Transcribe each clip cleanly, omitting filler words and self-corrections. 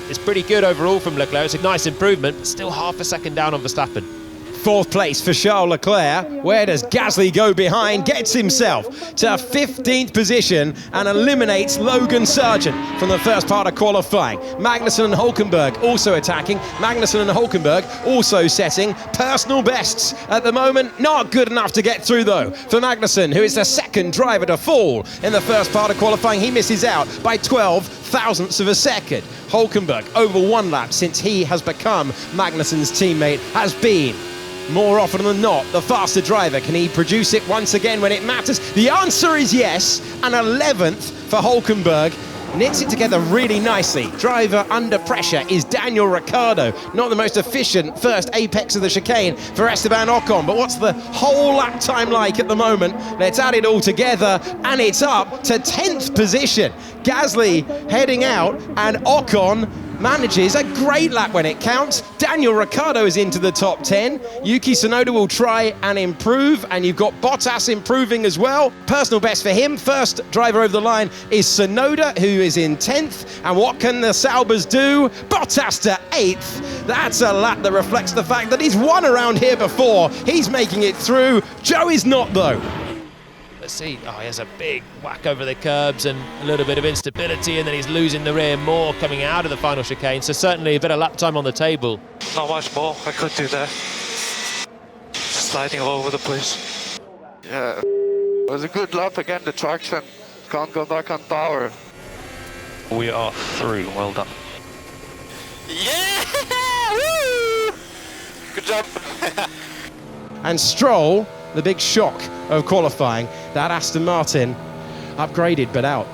It's pretty good overall from Leclerc. It's a nice improvement, but still half a second down on Verstappen. Fourth place for Charles Leclerc. Where does Gasly go behind? Gets himself to 15th position and eliminates Logan Sargent from the first part of qualifying. Magnussen and Hulkenberg also attacking. Magnussen and Hulkenberg also setting personal bests at the moment. Not good enough to get through though for Magnussen, who is the second driver to fall in the first part of qualifying. He misses out by 12 thousandths of a second. Hulkenberg over one lap since he has become Magnussen's teammate has been more often than not the faster driver. Can he produce it once again when it matters? The answer is yes. An 11th for Hulkenberg. Knits it together really nicely. Driver under pressure is Daniel Ricciardo. Not the most efficient first apex of the chicane for Esteban Ocon, but what's the whole lap time like at the moment? Let's add it all together and it's up to 10th position. Gasly heading out and Ocon manages a great lap when it counts. Daniel Ricciardo is into the top 10. Yuki Tsunoda will try and improve, and you've got Bottas improving as well. Personal best for him. First driver over the line is Tsunoda, who is in 10th. And what can the Saubers do? Bottas to 8th. That's a lap that reflects the fact that he's won around here before. He's making it through. Joe is not though. Let's see. Oh, he has a big whack over the curbs and a little bit of instability, and then he's losing the rear more coming out of the final chicane. So certainly a bit of lap time on the table. Not much more I could do there. Sliding all over the place. Yeah, it was a good lap again. The traction can't go back on power. We are through. Well done. Yeah! Woo! Good job. And Stroll, the big shock of qualifying, that Aston Martin upgraded but out.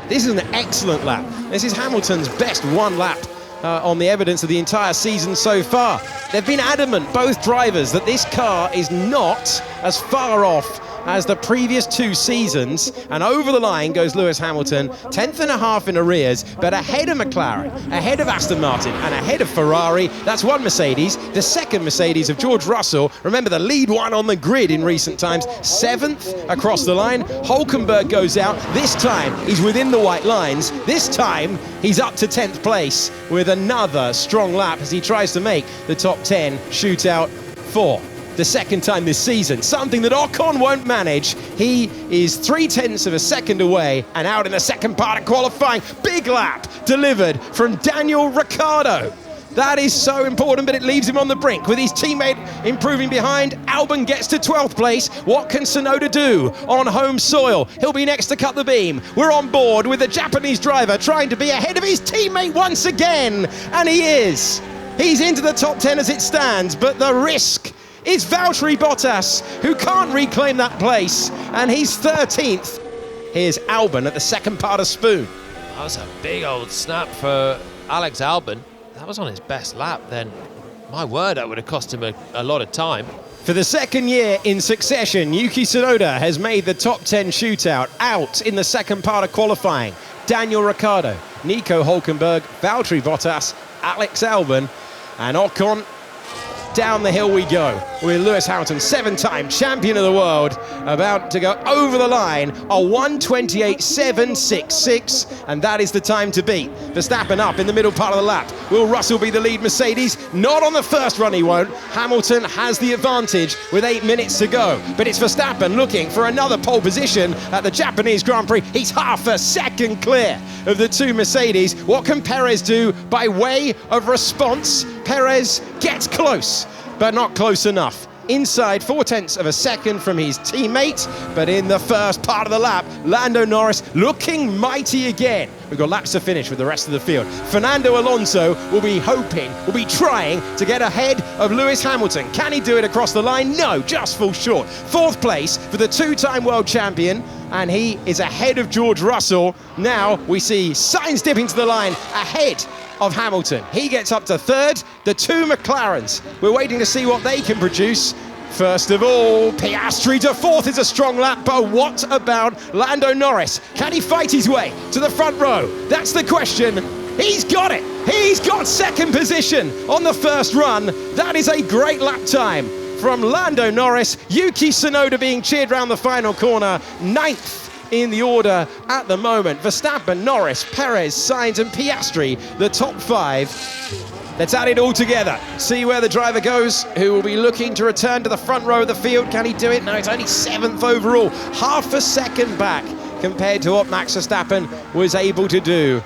This is an excellent lap. This is Hamilton's best one lap on the evidence of the entire season so far. They've been adamant, both drivers, that this car is not as far off as the previous two seasons, and over the line goes Lewis Hamilton, 10th and a half in arrears, but ahead of McLaren, ahead of Aston Martin, and ahead of Ferrari. That's one Mercedes. The second Mercedes of George Russell, remember the lead one on the grid in recent times, 7th across the line. Hulkenberg goes out. This time he's within the white lines. This time he's up to 10th place with another strong lap as he tries to make the top 10 shootout for the second time this season, something that Ocon won't manage. He is 0.3 of a second away and out in the second part of qualifying. Big lap delivered from Daniel Ricciardo. That is so important, but it leaves him on the brink with his teammate improving behind. Albon gets to 12th place. What can Tsunoda do on home soil? He'll be next to cut the beam. We're on board with the Japanese driver trying to be ahead of his teammate once again, and he is. He's into the top 10 as it stands, but the risk is Valtteri Bottas, who can't reclaim that place, and he's 13th. Here's Albon at the second part of Spoon. That was a big old snap for Alex Albon. That was on his best lap, then my word, that would have cost him a lot of time. For the second year in succession, Yuki Tsunoda has made the top 10 shootout out in the second part of qualifying. Daniel Ricciardo, Nico Hulkenberg, Valtteri Bottas, Alex Albon, and Ocon. Down the hill we go with Lewis Hamilton, 7-time champion of the world, about to go over the line, a 1:28.766, and that is the time to beat. Verstappen up in the middle part of the lap. Will Russell be the lead Mercedes? Not on the first run, he won't. Hamilton has the advantage with 8 minutes to go, but it's Verstappen looking for another pole position at the Japanese Grand Prix. He's half a second clear of the two Mercedes. What can Perez do by way of response? Perez gets close, but not close enough. Inside 0.4 of a second from his teammate, but in the first part of the lap, Lando Norris looking mighty again. We've got laps to finish with the rest of the field. Fernando Alonso will be trying to get ahead of Lewis Hamilton. Can he do it across the line? No, just falls short. 4th place for the 2-time world champion, and he is ahead of George Russell. Now we see Sainz dipping to the line ahead of Hamilton. He gets up to 3rd. The two McLarens, we're waiting to see what they can produce. First of all, Piastri to 4th is a strong lap, but what about Lando Norris? Can he fight his way to the front row? That's the question. He's got it. He's got 2nd position on the first run. That is a great lap time from Lando Norris. Yuki Tsunoda being cheered round the final corner, 9th in the order at the moment. Verstappen, Norris, Perez, Sainz and Piastri, the top 5. Let's add it all together. See where the driver goes, who will be looking to return to the front row of the field. Can he do it? No, it's only 7th overall. Half a second back compared to what Max Verstappen was able to do.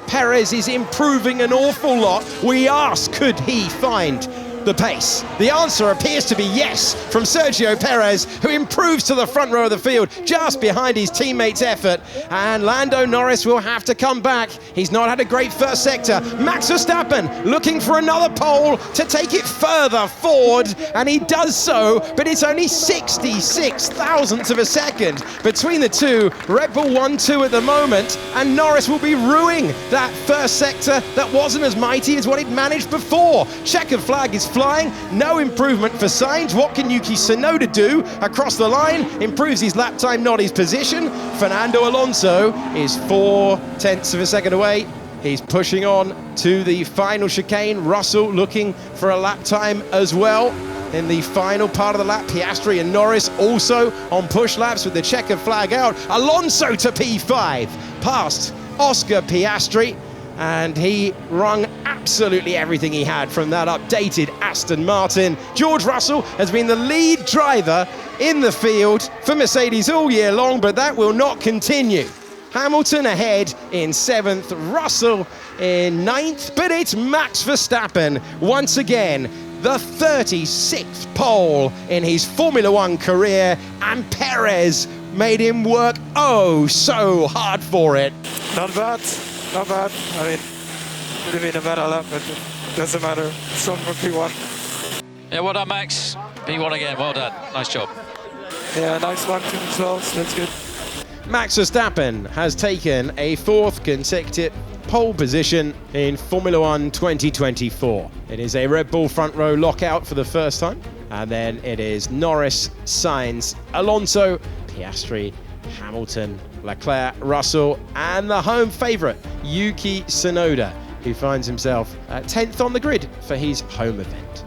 Perez is improving an awful lot. We ask, could he find the pace? The answer appears to be yes from Sergio Perez, who improves to the front row of the field just behind his teammates' effort. And Lando Norris will have to come back. He's not had a great first sector. Max Verstappen looking for another pole to take it further forward, and he does so, but it's only 66 thousandths of a second between the two. Red Bull 1-2 at the moment, and Norris will be ruining that first sector that wasn't as mighty as what he'd managed before. Checkered flag is flying, no improvement for Sainz. What can Yuki Tsunoda do across the line? Improves his lap time, not his position. Fernando Alonso is 0.4 of a second away. He's pushing on to the final chicane. Russell looking for a lap time as well in the final part of the lap. Piastri and Norris also on push laps with the checkered flag out. Alonso to P5, past Oscar Piastri, and he wrung absolutely everything he had from that updated Aston Martin. George Russell has been the lead driver in the field for Mercedes all year long, but that will not continue. Hamilton ahead in 7th, Russell in 9th, but it's Max Verstappen once again, the 36th pole in his Formula One career, and Perez made him work oh so hard for it. Not bad. Not bad. I mean, could have been a better lap, but it doesn't matter. It's on for P1. Yeah, well done, Max. P1 again, well done. Nice job. Yeah, nice one to as well, so that's good. Max Verstappen has taken a 4th consecutive pole position in Formula One 2024. It is a Red Bull front row lockout for the first time, and then it is Norris, Sainz, Alonso, Piastri, Hamilton, Leclerc, Russell, and the home favourite, Yuki Tsunoda, who finds himself 10th on the grid for his home event.